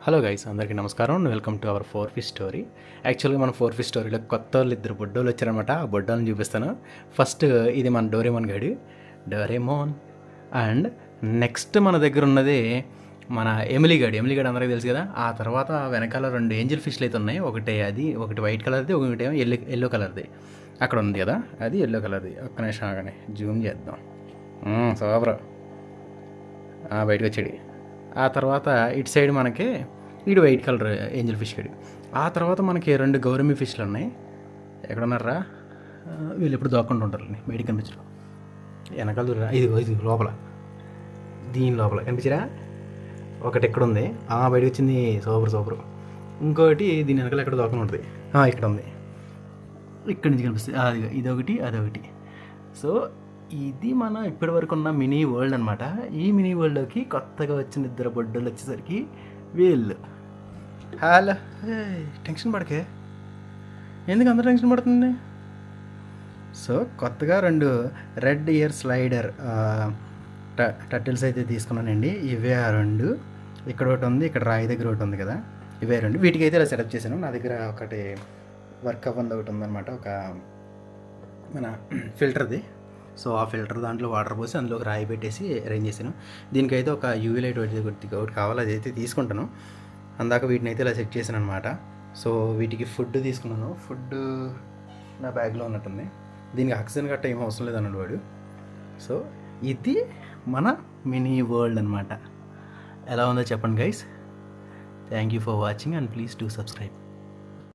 Hello guys, అందరికీ నమస్కారం. Welcome to our 4 fish story. యాక్చువల్గా మన 4 ఫిష్ స్టోరీలో కొత్త వాళ్ళు ఇద్దరు బొడ్డోళ్ళు వచ్చారనమాట. ఆ బొడ్డోళ్ళని చూపిస్తాను. ఫస్ట్ ఇది మన డోరేమోన్ గడి, డోరేమోన్. అండ్ నెక్స్ట్ మన దగ్గర ఉన్నది మన ఎమిలీ గడి అందరికీ తెలుసు కదా. ఆ తర్వాత వెనకాల 2 ఏంజిల్ ఫిష్లు అయితే ఉన్నాయి. ఒకటి వైట్ కలర్ది, ఒకటి ఏమో ఎల్లో కలర్ది. అక్కడ ఉంది కదా, అది ఎల్లో కలర్ది. ఒక్క నిమిషం ఆగనే జూమ్ చేద్దాం. సోబ్రా బయటకు వచ్చాడు. ఆ తర్వాత ఇటు సైడ్ మనకి ఇటు వైట్ కలర్ ఏంజిల్ ఫిష్ గడి. ఆ తర్వాత మనకి 2 గౌరమి ఫిష్లు ఉన్నాయి. ఎక్కడున్నారా వీళ్ళు ఎప్పుడు దోక్కుండా ఉంటారు, బయటికి కనిపించరు. వెనకాల దూరా ఇది లోపల, దీని లోపల కనిపించరా. ఒకటి ఎక్కడుంది, బయటకు వచ్చింది. సూపర్. ఇంకోటి దీని వెనకాల ఎక్కడ దోకకుండా ఉంటుంది. ఇక్కడ ఉంది, ఇక్కడి నుంచి కనిపిస్తుంది. అదొకటి. సో ఇది మన ఇప్పటి వరకు ఉన్న మినీ వరల్డ్ అనమాట. ఈ మినీ వరల్డ్లోకి కొత్తగా వచ్చిన 2 బొడ్డలు వచ్చేసరికి వీళ్ళు. హలో, టెన్షన్ పడకే, ఎందుకు అందరూ టెన్షన్ పడుతుంది. సో కొత్తగా 2 రెడ్ ఇయర్ స్లైడర్ టర్టిల్స్ అయితే తీసుకున్నానండి. ఇవే ఆ 2. ఇక్కడ ఒకటి ఉంది, ఇక్కడ రాయి దగ్గర ఒకటి ఉంది కదా. ఇవే 2. వీటికి అయితే ఇలా సెటప్ చేశాను. నా దగ్గర ఒకటి వర్క్ అవ్వంది ఒకటి ఉందన్నమాట, ఒక మన ఫిల్టర్ది. సో ఆ ఫిల్టర్ దాంట్లో వాటర్ పోసి అందులో రాయి పెట్టేసి అరేంజ్ చేశాను. దీనికైతే ఒక యూవీ లైట్ ఒకటి కావాలి, అదైతే తీసుకుంటాను. అందాక వీటిని అయితే ఇలా సెట్ చేశాను అనమాట. సో వీటికి ఫుడ్ తీసుకున్నాను. ఫుడ్ నా బ్యాగ్లో ఉన్నట్టుంది. దీనికి ఆక్సిజన్ గట్ట ఏం అవసరం లేదు అన్నాడు వాడు. సో ఇది మన మినీ వరల్డ్ అనమాట. ఎలా ఉందో చెప్పండి guys. Thank you for watching and please do subscribe.